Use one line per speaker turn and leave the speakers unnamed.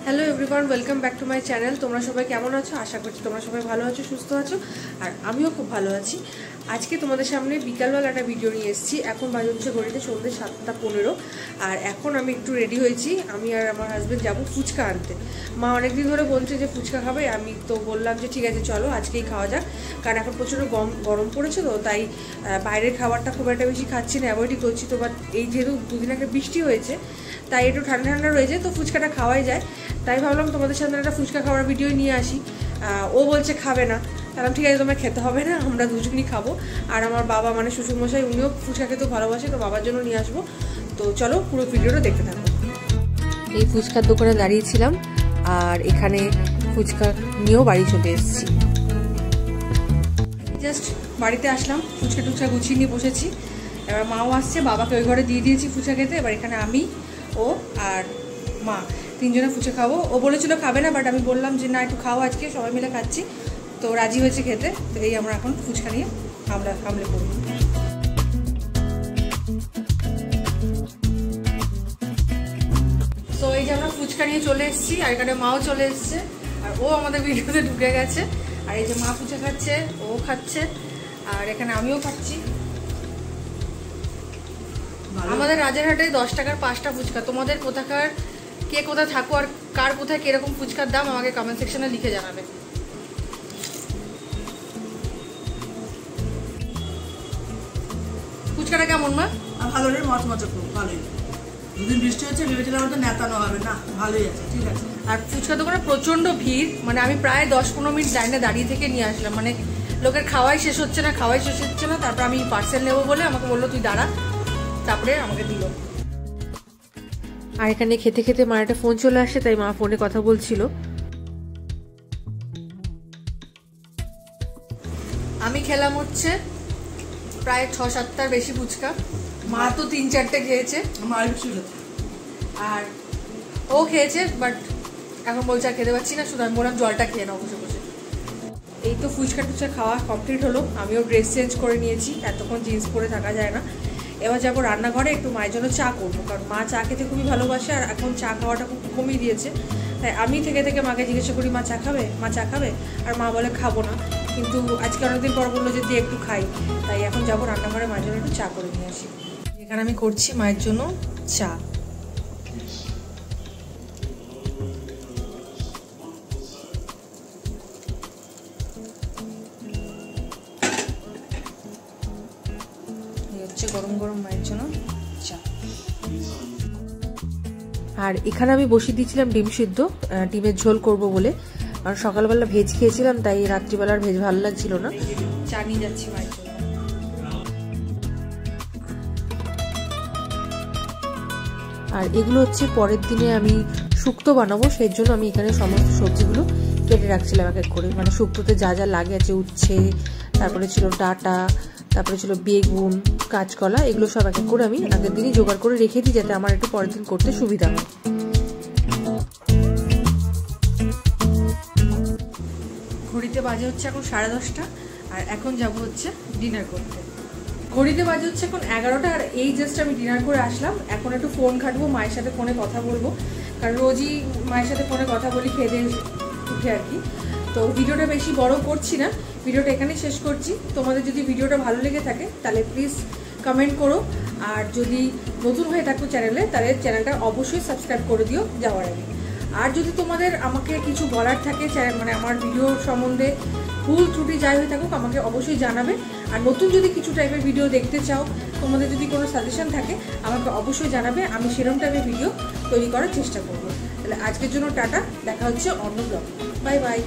Hello everyone, welcome back to my channel. তোমরা সবাই কেমন আছো? আশা করছি তোমরা সবাই ভালো আছো, সুস্থ আছো, আর আমিও খুব ভালো আছি। আজকে তোমাদের সামনে বিকালবেলা একটা ভিডিও নিয়ে এসেছি। এখন বাজে হচ্ছে ঘড়িতে সন্ধ্যে 7:15, আর এখন আমি একটু রেডি হয়েছি। আমি আর আমার হাজব্যান্ড যাবো ফুচকা আনতে। মা অনেকদিন ধরে বলছে যে ফুচকা খাবে, আমি তো বললাম যে ঠিক আছে চলো আজকেই খাওয়া যাক, কারণ এখন প্রচণ্ড গরম পড়েছে, তো তাই বাইরের খাবারটা খুব একটা বেশি খাচ্ছি না, অ্যাভয়েডই করছি। তো বাট এই যেহেতু দুদিন আগে বৃষ্টি হয়েছে, তাই একটু ঠান্ডা ঠান্ডা রয়েছে, তো ফুচকাটা খাওয়াই যায়। তাই ভাবলাম তোমাদের সামনে একটা ফুচকা খাওয়ার ভিডিও নিয়ে আসি। ও বলছে খাবে না, তাহলে ঠিক আছে তোমার খেতে হবে না, আমরা দুজনই খাবো। আর আমার বাবা মানে শ্বশুরমশাই, উনিও ফুচকা খেতে ভালোবাসে, তো বাবার জন্য নিয়ে আসবো। তো চলো পুরো ভিডিওটা দেখতে থাকো। এই ফুচকার দোকানে দাঁড়িয়েছিলাম, আর এখানে ফুচকা নিয়েও বাড়ি চলে এসেছি। জাস্ট বাড়িতে আসলাম, ফুচকা টুচকা গুছিয়ে নিয়ে বসেছি। এবার মাও আসছে, বাবাকে ওই ঘরে দিয়ে দিয়েছি ফুচকা খেতে। এবার এখানে আমি, ও আর মা তিনজনে ফুচকা খাবো। ও বলেছিল খাবে না, বাট আমি বললাম যে না একটু খাও, আজকে সবাই মিলে খাচ্ছি, তো রাজি হয়েছে খেতে। তো এই আমরা এখন ফুচকা নিয়ে হামলে করব। তো এই যে আমরা ফুচকা নিয়ে চলে এসেছি, আর এখানে মাও চলে এসছে, আর ও আমাদের ভিডিওতে ঢুকে গেছে। আর এই যে মা ফুচকা খাচ্ছে, ও খাচ্ছে, আর এখানে আমিও খাচ্ছি। আমাদের রাজারহাটে 10 টাকার 5টা ফুচকা। তোমাদের কোথাকার, কে কোথায় থাকো আর কার কোথায় কিরকম ফুচকার দাম আমাকে কমেন্ট সেকশনে লিখে জানাবে। ফুচকাটা কেমন মা?
ভালো রে, মচমচে খুব ভালোই। দুদিন বৃষ্টি হচ্ছে, ভেবেছিলাম হয়তো নেতানো হবে না, ভালোই আছে, ঠিক আছে।
আর ফুচকা দোকানে প্রচন্ড ভিড়, মানে আমি প্রায় 10-15 মিনিট লাইনে দাঁড়িয়ে থেকে নিয়ে আসলাম। মানে লোকের খাওয়াই শেষ হচ্ছে না, তারপর আমি পার্সেল নেবো বলে আমাকে বললো তুই দাঁড়া, তারপরে আমাকে দিল। আর এখানে খেতে খেতে মার একটা ফোন চলে আসে, তাই মা ফোনে কথা বলছিল। আমি খেলাম হচ্ছে প্রায় 6-7টার বেশি ফুচকা, মা তো 3-4টে খেয়েছে, আর ও খেয়েছে, বাট এখন বলছে আর খেতে পারছি না, শুধু আমি বললাম জলটা খেয়ে নাও বসে বসে। এই তো ফুচকা টুচকা খাওয়া কমপ্লিট হলো। আমিও ড্রেস চেঞ্জ করে নিয়েছি, এতক্ষণ জিন্স পরে থাকা যায় না। এবার যাবো রান্নাঘরে, একটু মায়ের জন্য চা করবো, কারণ মা চা খেতে খুবই ভালোবাসে, আর এখন চা খাওয়াটা খুব কমিয়ে দিয়েছে। তাই আমি থেকে মাকে জিজ্ঞাসা করি মা চা খাবে, আর মা বলে খাবো না, কিন্তু আজকে অনেকদিন পর বললো যে দিয়ে একটু খাই। তাই এখন যাবো রান্নাঘরে মায়ের জন্য একটু চা করে নিয়ে আসি। এখানে আমি করছি মায়ের জন্য চা। গরম গরম মায়ের জন্য চা। আর এখানে আমি বসিয়ে দিয়েছিলাম ডিম সিদ্ধ, ডিমের ঝোল করব বলে। আর সকালবেলা ভেজ খেয়েছিলাম, তাই রাত্রিবেলার ভেজ ভালো লাগছিল না। চা নিয়ে যাচ্ছি মায়ের জন্য। আর এগুলো হচ্ছে পরের দিনে আমি শুক্তো বানাবো, সেই জন্য আমি এখানে সমস্ত সবজিগুলো কেটে রাখছিলাম এক এক করে। মানে শুক্তোতে যা যা লাগে আছে, উচ্ছে, তারপরে ছিল ডাঁটা, তারপরে ছিল বেগুন, কাঁচকলা, এগুলো সব এক এক করে আমি আগের দিনই জোগাড় করে রেখে দিই, যাতে আমার একটু পরের দিন করতে সুবিধা হয়। ঘড়িতে বাজে হচ্ছে এখন 10:30, আর এখন যাব হচ্ছে ডিনার করতে। ঘড়িতে বাজে হচ্ছে এখন 11টা, আর এই জাস্ট আমি ডিনার করে আসলাম। এখন একটু ফোন ঘাটবো, মায়ের সাথে ফোনে কথা বলবো, কারণ রোজই মায়ের সাথে ফোনে কথা বলি খেয়ে দিয়ে উঠে আর কি। তো ভিডিওটা বেশি বড় করছি না, ভিডিওটা এখানেই শেষ করছি। তোমাদের যদি ভিডিওটা ভালো লেগে থাকে তাহলে প্লিজ কমেন্ট করো, আর যদি নতুন হয়ে থাকো চ্যানেলে, তাহলে চ্যানেলটা অবশ্যই সাবস্ক্রাইব করে দিও যাওয়ার আগে। আর যদি তোমাদের আমাকে কিছু বলার থাকে, মানে আমার ভিডিও সম্বন্ধে ভুল ত্রুটি যাই হয়ে থাকুক, আমাকে অবশ্যই জানাবে। আর নতুন যদি কিছু টাইপের ভিডিও দেখতে চাও, তোমাদের যদি কোনো সাজেশন থাকে আমাকে অবশ্যই জানাবে, আমি সেরকম টাইপের ভিডিও তৈরি করার চেষ্টা করবো। তাহলে আজকের জন্য টাটা, দেখা হচ্ছে অন্য ব্লগ। Bye bye.